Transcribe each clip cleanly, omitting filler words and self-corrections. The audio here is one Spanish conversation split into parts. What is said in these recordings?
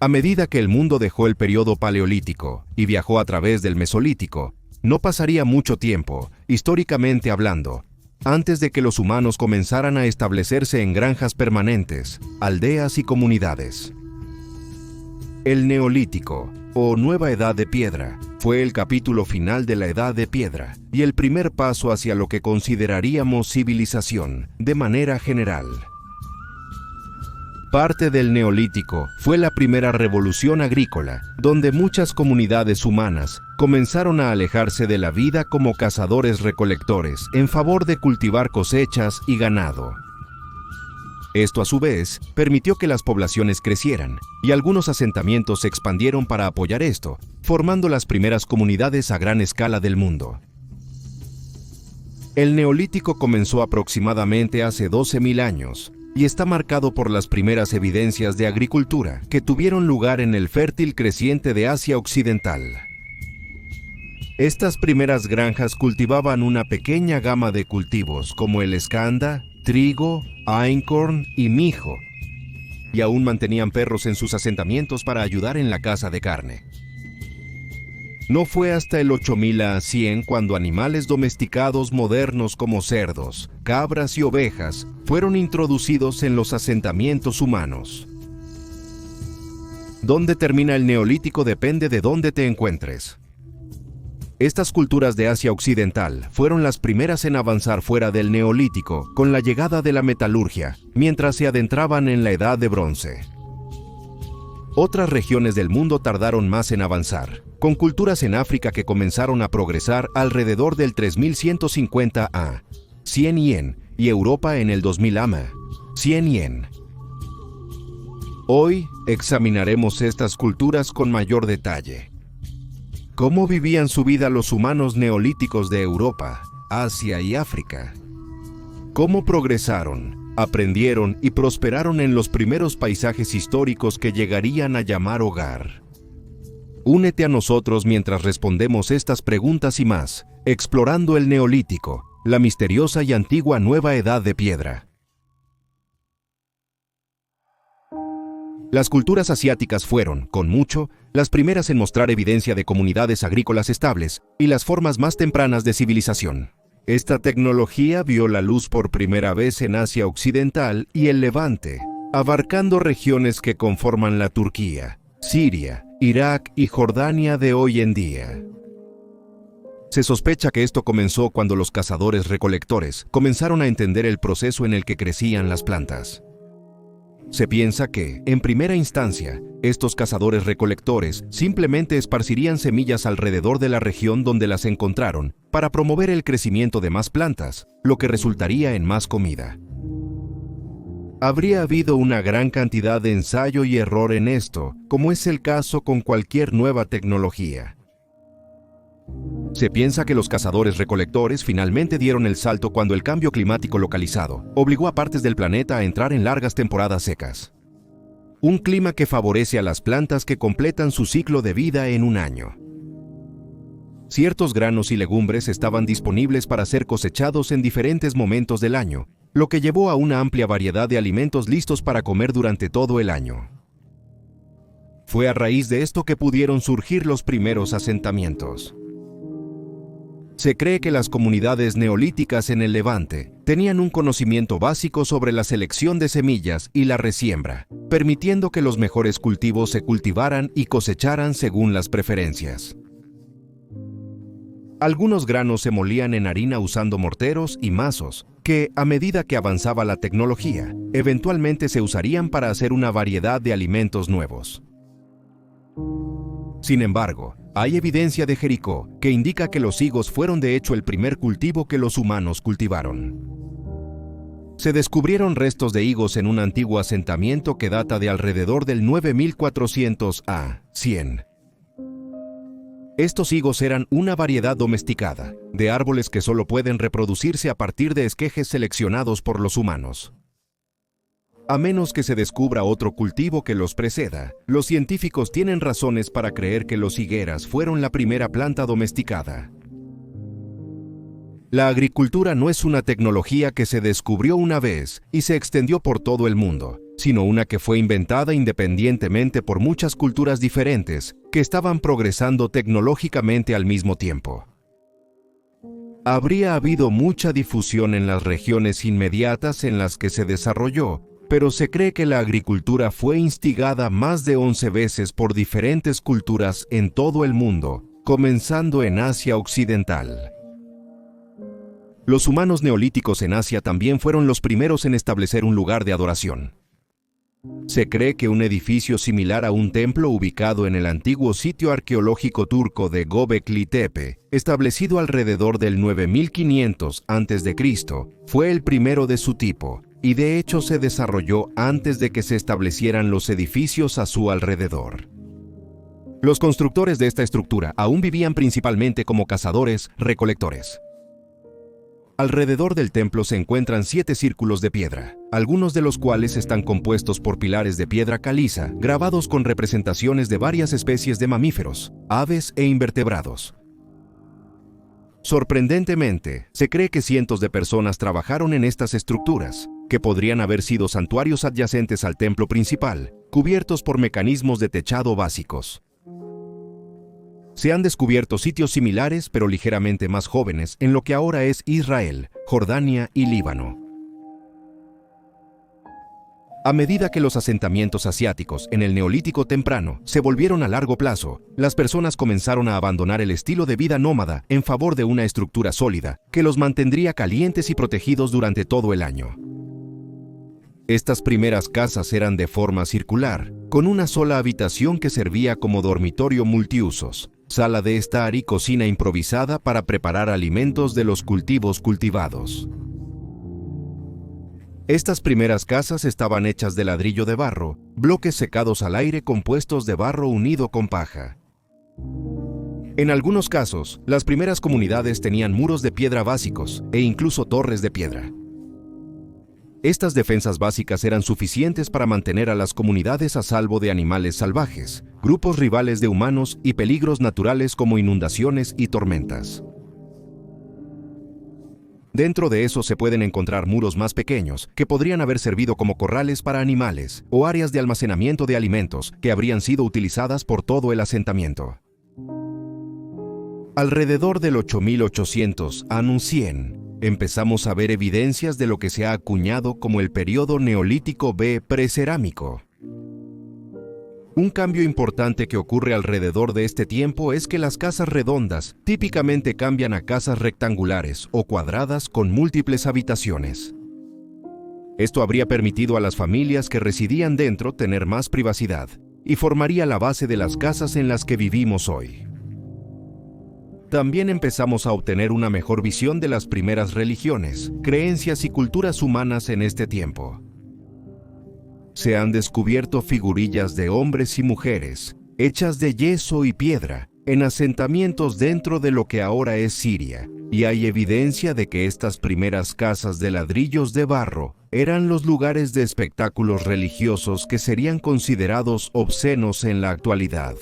A medida que el mundo dejó el periodo paleolítico y viajó a través del mesolítico, no pasaría mucho tiempo, históricamente hablando, antes de que los humanos comenzaran a establecerse en granjas permanentes, aldeas y comunidades. El Neolítico, o Nueva Edad de Piedra, fue el capítulo final de la Edad de Piedra y el primer paso hacia lo que consideraríamos civilización, de manera general. Parte del Neolítico fue la primera revolución agrícola, donde muchas comunidades humanas comenzaron a alejarse de la vida como cazadores-recolectores en favor de cultivar cosechas y ganado. Esto, a su vez, permitió que las poblaciones crecieran, y algunos asentamientos se expandieron para apoyar esto, formando las primeras comunidades a gran escala del mundo. El Neolítico comenzó aproximadamente hace 12.000 años, y está marcado por las primeras evidencias de agricultura que tuvieron lugar en el fértil creciente de Asia Occidental. Estas primeras granjas cultivaban una pequeña gama de cultivos como el escanda, trigo, einkorn y mijo, y aún mantenían perros en sus asentamientos para ayudar en la caza de carne. No fue hasta el 8000 a 100 cuando animales domesticados modernos como cerdos, cabras y ovejas fueron introducidos en los asentamientos humanos. Dónde termina el Neolítico depende de dónde te encuentres. Estas culturas de Asia Occidental fueron las primeras en avanzar fuera del Neolítico con la llegada de la metalurgia, mientras se adentraban en la Edad de Bronce. Otras regiones del mundo tardaron más en avanzar, con culturas en África que comenzaron a progresar alrededor del 3150 a 100 yen y Europa en el 2000 a 100 yen. Hoy examinaremos estas culturas con mayor detalle. ¿Cómo vivían su vida los humanos neolíticos de Europa, Asia y África? ¿Cómo progresaron, aprendieron y prosperaron en los primeros paisajes históricos que llegarían a llamar hogar? Únete a nosotros mientras respondemos estas preguntas y más, explorando el Neolítico, la misteriosa y antigua Nueva Edad de Piedra. Las culturas asiáticas fueron, con mucho, las primeras en mostrar evidencia de comunidades agrícolas estables y las formas más tempranas de civilización. Esta tecnología vio la luz por primera vez en Asia Occidental y el Levante, abarcando regiones que conforman la Turquía, Siria, Irak y Jordania de hoy en día. Se sospecha que esto comenzó cuando los cazadores-recolectores comenzaron a entender el proceso en el que crecían las plantas. Se piensa que, en primera instancia, estos cazadores-recolectores simplemente esparcirían semillas alrededor de la región donde las encontraron para promover el crecimiento de más plantas, lo que resultaría en más comida. Habría habido una gran cantidad de ensayo y error en esto, como es el caso con cualquier nueva tecnología. Se piensa que los cazadores-recolectores finalmente dieron el salto cuando el cambio climático localizado obligó a partes del planeta a entrar en largas temporadas secas. Un clima que favorece a las plantas que completan su ciclo de vida en un año. Ciertos granos y legumbres estaban disponibles para ser cosechados en diferentes momentos del año, lo que llevó a una amplia variedad de alimentos listos para comer durante todo el año. Fue a raíz de esto que pudieron surgir los primeros asentamientos. Se cree que las comunidades neolíticas en el Levante tenían un conocimiento básico sobre la selección de semillas y la resiembra, permitiendo que los mejores cultivos se cultivaran y cosecharan según las preferencias. Algunos granos se molían en harina usando morteros y mazos, que, a medida que avanzaba la tecnología, eventualmente se usarían para hacer una variedad de alimentos nuevos. Sin embargo, hay evidencia de Jericó que indica que los higos fueron de hecho el primer cultivo que los humanos cultivaron. Se descubrieron restos de higos en un antiguo asentamiento que data de alrededor del 9400 a 100. Estos higos eran una variedad domesticada, de árboles que solo pueden reproducirse a partir de esquejes seleccionados por los humanos. A menos que se descubra otro cultivo que los preceda, los científicos tienen razones para creer que los higueras fueron la primera planta domesticada. La agricultura no es una tecnología que se descubrió una vez y se extendió por todo el mundo, sino una que fue inventada independientemente por muchas culturas diferentes que estaban progresando tecnológicamente al mismo tiempo. Habría habido mucha difusión en las regiones inmediatas en las que se desarrolló, pero se cree que la agricultura fue instigada más de 11 veces por diferentes culturas en todo el mundo, comenzando en Asia Occidental. Los humanos neolíticos en Asia también fueron los primeros en establecer un lugar de adoración. Se cree que un edificio similar a un templo ubicado en el antiguo sitio arqueológico turco de Göbekli Tepe, establecido alrededor del 9500 a.C., fue el primero de su tipo, y de hecho se desarrolló antes de que se establecieran los edificios a su alrededor. Los constructores de esta estructura aún vivían principalmente como cazadores-recolectores. Alrededor del templo se encuentran 7 círculos de piedra, algunos de los cuales están compuestos por pilares de piedra caliza, grabados con representaciones de varias especies de mamíferos, aves e invertebrados. Sorprendentemente, se cree que cientos de personas trabajaron en estas estructuras, que podrían haber sido santuarios adyacentes al templo principal, cubiertos por mecanismos de techado básicos. Se han descubierto sitios similares pero ligeramente más jóvenes en lo que ahora es Israel, Jordania y Líbano. A medida que los asentamientos asiáticos en el Neolítico temprano se volvieron a largo plazo, las personas comenzaron a abandonar el estilo de vida nómada en favor de una estructura sólida que los mantendría calientes y protegidos durante todo el año. Estas primeras casas eran de forma circular, con una sola habitación que servía como dormitorio multiusos, sala de estar y cocina improvisada para preparar alimentos de los cultivos cultivados. Estas primeras casas estaban hechas de ladrillo de barro, bloques secados al aire compuestos de barro unido con paja. En algunos casos, las primeras comunidades tenían muros de piedra básicos e incluso torres de piedra. Estas defensas básicas eran suficientes para mantener a las comunidades a salvo de animales salvajes, grupos rivales de humanos y peligros naturales como inundaciones y tormentas. Dentro de eso se pueden encontrar muros más pequeños que podrían haber servido como corrales para animales o áreas de almacenamiento de alimentos que habrían sido utilizadas por todo el asentamiento. Alrededor del 8800 a 100, empezamos a ver evidencias de lo que se ha acuñado como el periodo Neolítico B precerámico. Un cambio importante que ocurre alrededor de este tiempo es que las casas redondas típicamente cambian a casas rectangulares o cuadradas con múltiples habitaciones. Esto habría permitido a las familias que residían dentro tener más privacidad y formaría la base de las casas en las que vivimos hoy. También empezamos a obtener una mejor visión de las primeras religiones, creencias y culturas humanas en este tiempo. Se han descubierto figurillas de hombres y mujeres, hechas de yeso y piedra, en asentamientos dentro de lo que ahora es Siria, y hay evidencia de que estas primeras casas de ladrillos de barro eran los lugares de espectáculos religiosos que serían considerados obscenos en la actualidad.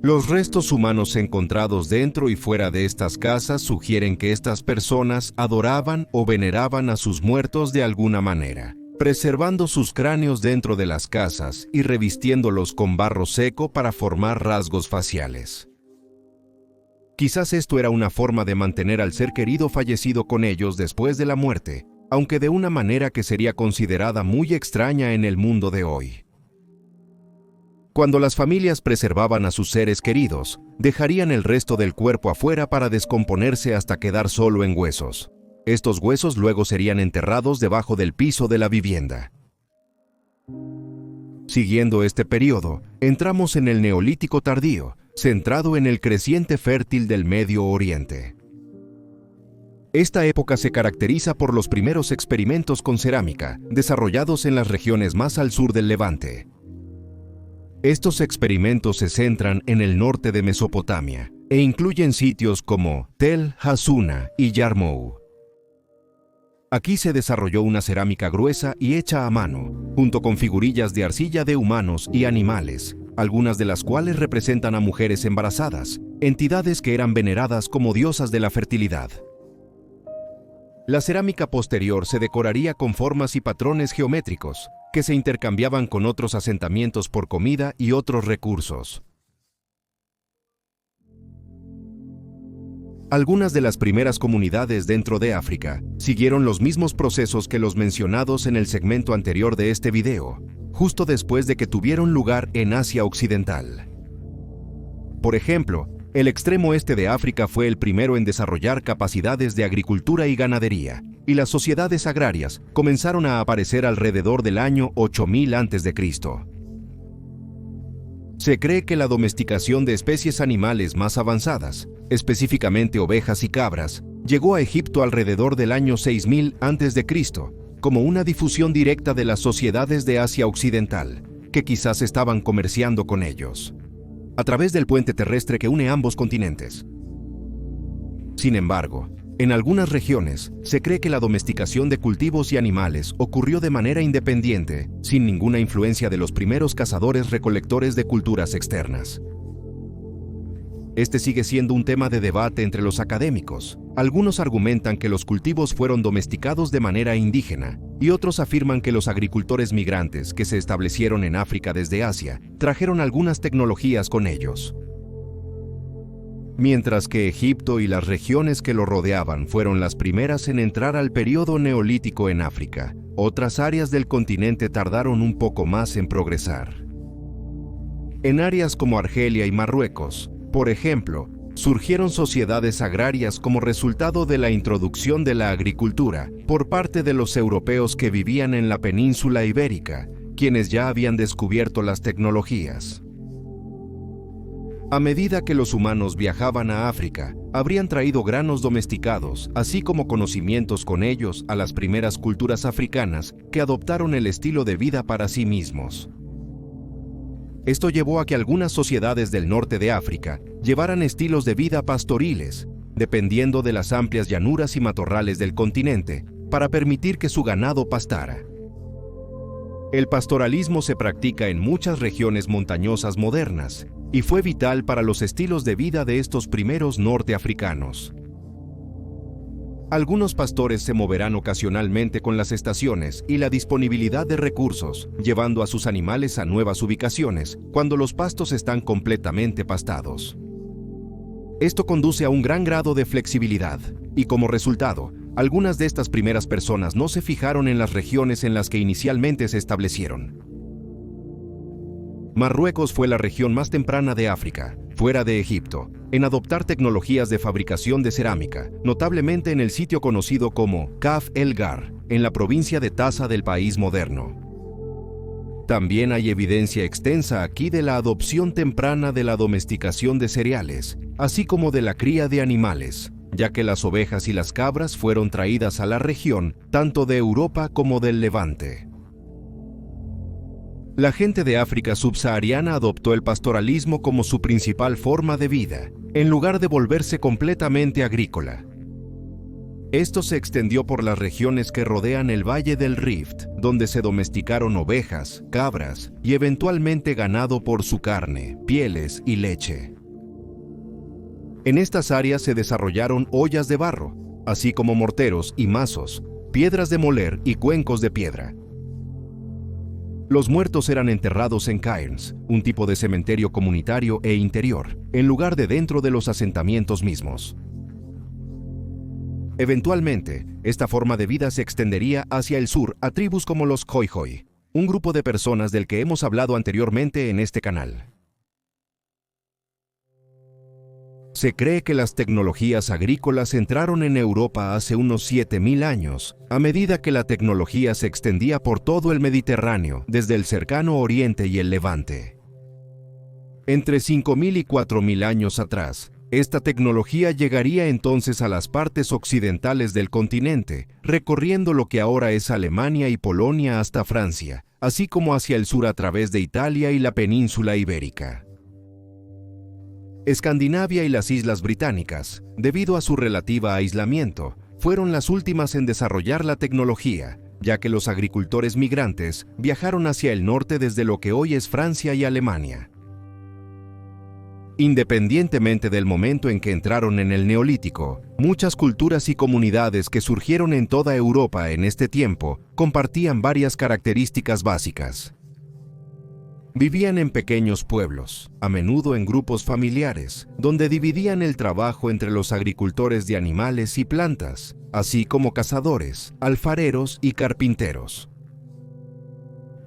Los restos humanos encontrados dentro y fuera de estas casas sugieren que estas personas adoraban o veneraban a sus muertos de alguna manera, preservando sus cráneos dentro de las casas y revistiéndolos con barro seco para formar rasgos faciales. Quizás esto era una forma de mantener al ser querido fallecido con ellos después de la muerte, aunque de una manera que sería considerada muy extraña en el mundo de hoy. Cuando las familias preservaban a sus seres queridos, dejarían el resto del cuerpo afuera para descomponerse hasta quedar solo en huesos. Estos huesos luego serían enterrados debajo del piso de la vivienda. Siguiendo este periodo, entramos en el Neolítico tardío, centrado en el creciente fértil del Medio Oriente. Esta época se caracteriza por los primeros experimentos con cerámica, desarrollados en las regiones más al sur del Levante. Estos experimentos se centran en el norte de Mesopotamia e incluyen sitios como Tel Hassuna y Yarmouk. Aquí se desarrolló una cerámica gruesa y hecha a mano, junto con figurillas de arcilla de humanos y animales, algunas de las cuales representan a mujeres embarazadas, entidades que eran veneradas como diosas de la fertilidad. La cerámica posterior se decoraría con formas y patrones geométricos, que se intercambiaban con otros asentamientos por comida y otros recursos. Algunas de las primeras comunidades dentro de África siguieron los mismos procesos que los mencionados en el segmento anterior de este video, justo después de que tuvieron lugar en Asia Occidental. Por ejemplo, el extremo este de África fue el primero en desarrollar capacidades de agricultura y ganadería, y las sociedades agrarias comenzaron a aparecer alrededor del año 8000 a.C. Se cree que la domesticación de especies animales más avanzadas, específicamente ovejas y cabras, llegó a Egipto alrededor del año 6000 a.C., como una difusión directa de las sociedades de Asia Occidental, que quizás estaban comerciando con ellos, a través del puente terrestre que une ambos continentes. Sin embargo, en algunas regiones se cree que la domesticación de cultivos y animales ocurrió de manera independiente, sin ninguna influencia de los primeros cazadores-recolectores de culturas externas. Este sigue siendo un tema de debate entre los académicos. Algunos argumentan que los cultivos fueron domesticados de manera indígena, y otros afirman que los agricultores migrantes que se establecieron en África desde Asia trajeron algunas tecnologías con ellos. Mientras que Egipto y las regiones que lo rodeaban fueron las primeras en entrar al período neolítico en África, otras áreas del continente tardaron un poco más en progresar. En áreas como Argelia y Marruecos, por ejemplo, surgieron sociedades agrarias como resultado de la introducción de la agricultura por parte de los europeos que vivían en la península ibérica, quienes ya habían descubierto las tecnologías. A medida que los humanos viajaban a África, habrían traído granos domesticados, así como conocimientos con ellos a las primeras culturas africanas que adoptaron el estilo de vida para sí mismos. Esto llevó a que algunas sociedades del norte de África llevaran estilos de vida pastoriles, dependiendo de las amplias llanuras y matorrales del continente, para permitir que su ganado pastara. El pastoralismo se practica en muchas regiones montañosas modernas y fue vital para los estilos de vida de estos primeros norteafricanos. Algunos pastores se moverán ocasionalmente con las estaciones y la disponibilidad de recursos, llevando a sus animales a nuevas ubicaciones cuando los pastos están completamente pastados. Esto conduce a un gran grado de flexibilidad, y como resultado, algunas de estas primeras personas no se fijaron en las regiones en las que inicialmente se establecieron. Marruecos fue la región más temprana de África, fuera de Egipto, en adoptar tecnologías de fabricación de cerámica, notablemente en el sitio conocido como Kaf el Gar, en la provincia de Taza del país moderno. También hay evidencia extensa aquí de la adopción temprana de la domesticación de cereales, así como de la cría de animales, ya que las ovejas y las cabras fueron traídas a la región tanto de Europa como del Levante. La gente de África subsahariana adoptó el pastoralismo como su principal forma de vida, en lugar de volverse completamente agrícola. Esto se extendió por las regiones que rodean el Valle del Rift, donde se domesticaron ovejas, cabras y eventualmente ganado por su carne, pieles y leche. En estas áreas se desarrollaron ollas de barro, así como morteros y mazos, piedras de moler y cuencos de piedra. Los muertos eran enterrados en cairns, un tipo de cementerio comunitario e interior, en lugar de dentro de los asentamientos mismos. Eventualmente, esta forma de vida se extendería hacia el sur a tribus como los Khoikhoi, un grupo de personas del que hemos hablado anteriormente en este canal. Se cree que las tecnologías agrícolas entraron en Europa hace unos 7000 años, a medida que la tecnología se extendía por todo el Mediterráneo, desde el cercano Oriente y el Levante. Entre 5000 y 4000 años atrás, esta tecnología llegaría entonces a las partes occidentales del continente, recorriendo lo que ahora es Alemania y Polonia hasta Francia, así como hacia el sur a través de Italia y la península ibérica. Escandinavia y las Islas Británicas, debido a su relativa aislamiento, fueron las últimas en desarrollar la tecnología, ya que los agricultores migrantes viajaron hacia el norte desde lo que hoy es Francia y Alemania. Independientemente del momento en que entraron en el Neolítico, muchas culturas y comunidades que surgieron en toda Europa en este tiempo compartían varias características básicas. Vivían en pequeños pueblos, a menudo en grupos familiares, donde dividían el trabajo entre los agricultores de animales y plantas, así como cazadores, alfareros y carpinteros.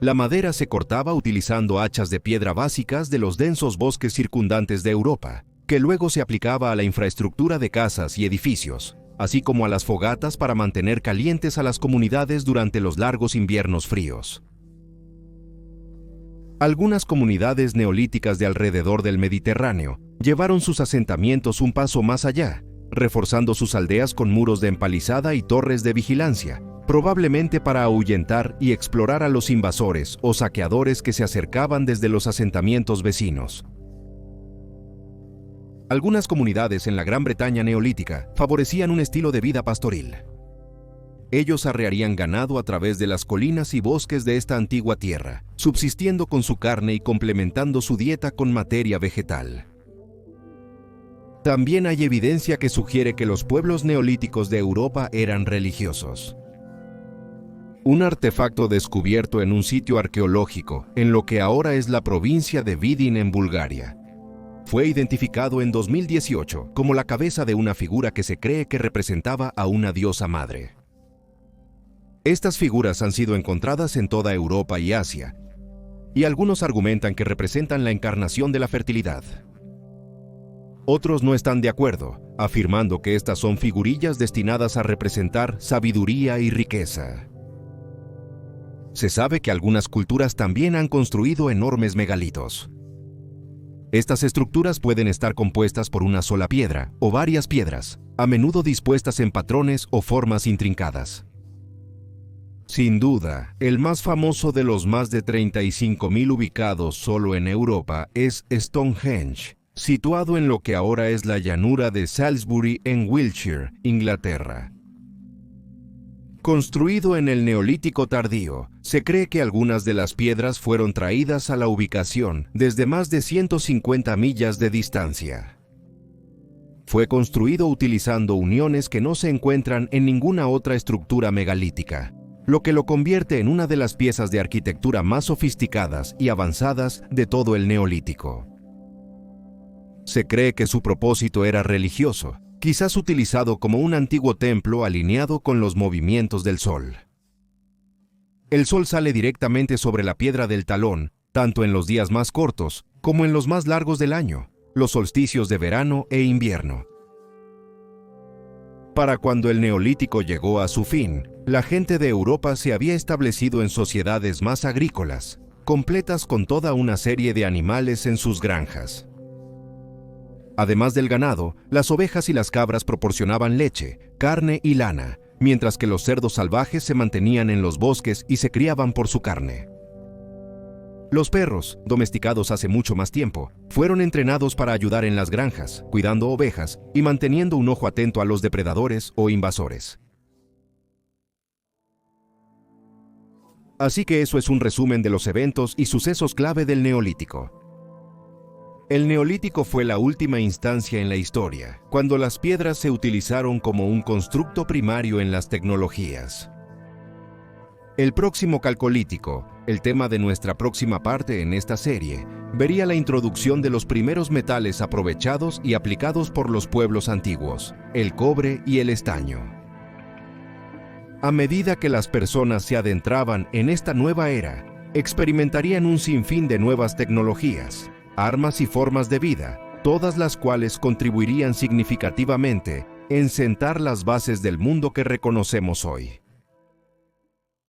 La madera se cortaba utilizando hachas de piedra básicas de los densos bosques circundantes de Europa, que luego se aplicaba a la infraestructura de casas y edificios, así como a las fogatas para mantener calientes a las comunidades durante los largos inviernos fríos. Algunas comunidades neolíticas de alrededor del Mediterráneo llevaron sus asentamientos un paso más allá, reforzando sus aldeas con muros de empalizada y torres de vigilancia, probablemente para ahuyentar y explorar a los invasores o saqueadores que se acercaban desde los asentamientos vecinos. Algunas comunidades en la Gran Bretaña neolítica favorecían un estilo de vida pastoril. Ellos arrearían ganado a través de las colinas y bosques de esta antigua tierra, subsistiendo con su carne y complementando su dieta con materia vegetal. También hay evidencia que sugiere que los pueblos neolíticos de Europa eran religiosos. Un artefacto descubierto en un sitio arqueológico, en lo que ahora es la provincia de Vidin en Bulgaria, fue identificado en 2018 como la cabeza de una figura que se cree que representaba a una diosa madre. Estas figuras han sido encontradas en toda Europa y Asia, y algunos argumentan que representan la encarnación de la fertilidad. Otros no están de acuerdo, afirmando que estas son figurillas destinadas a representar sabiduría y riqueza. Se sabe que algunas culturas también han construido enormes megalitos. Estas estructuras pueden estar compuestas por una sola piedra o varias piedras, a menudo dispuestas en patrones o formas intrincadas. Sin duda, el más famoso de los más de 35.000 ubicados solo en Europa es Stonehenge, situado en lo que ahora es la llanura de Salisbury en Wiltshire, Inglaterra. Construido en el Neolítico tardío, se cree que algunas de las piedras fueron traídas a la ubicación desde más de 150 millas de distancia. Fue construido utilizando uniones que no se encuentran en ninguna otra estructura megalítica, lo que lo convierte en una de las piezas de arquitectura más sofisticadas y avanzadas de todo el Neolítico. Se cree que su propósito era religioso, quizás utilizado como un antiguo templo alineado con los movimientos del sol. El sol sale directamente sobre la piedra del talón, tanto en los días más cortos como en los más largos del año, los solsticios de verano e invierno. Para cuando el Neolítico llegó a su fin, la gente de Europa se había establecido en sociedades más agrícolas, completas con toda una serie de animales en sus granjas. Además del ganado, las ovejas y las cabras proporcionaban leche, carne y lana, mientras que los cerdos salvajes se mantenían en los bosques y se criaban por su carne. Los perros, domesticados hace mucho más tiempo, fueron entrenados para ayudar en las granjas, cuidando ovejas y manteniendo un ojo atento a los depredadores o invasores. Así que eso es un resumen de los eventos y sucesos clave del Neolítico. El Neolítico fue la última instancia en la historia, cuando las piedras se utilizaron como un constructo primario en las tecnologías. El próximo Calcolítico, el tema de nuestra próxima parte en esta serie, vería la introducción de los primeros metales aprovechados y aplicados por los pueblos antiguos, el cobre y el estaño. A medida que las personas se adentraban en esta nueva era, experimentarían un sinfín de nuevas tecnologías, armas y formas de vida, todas las cuales contribuirían significativamente en sentar las bases del mundo que reconocemos hoy.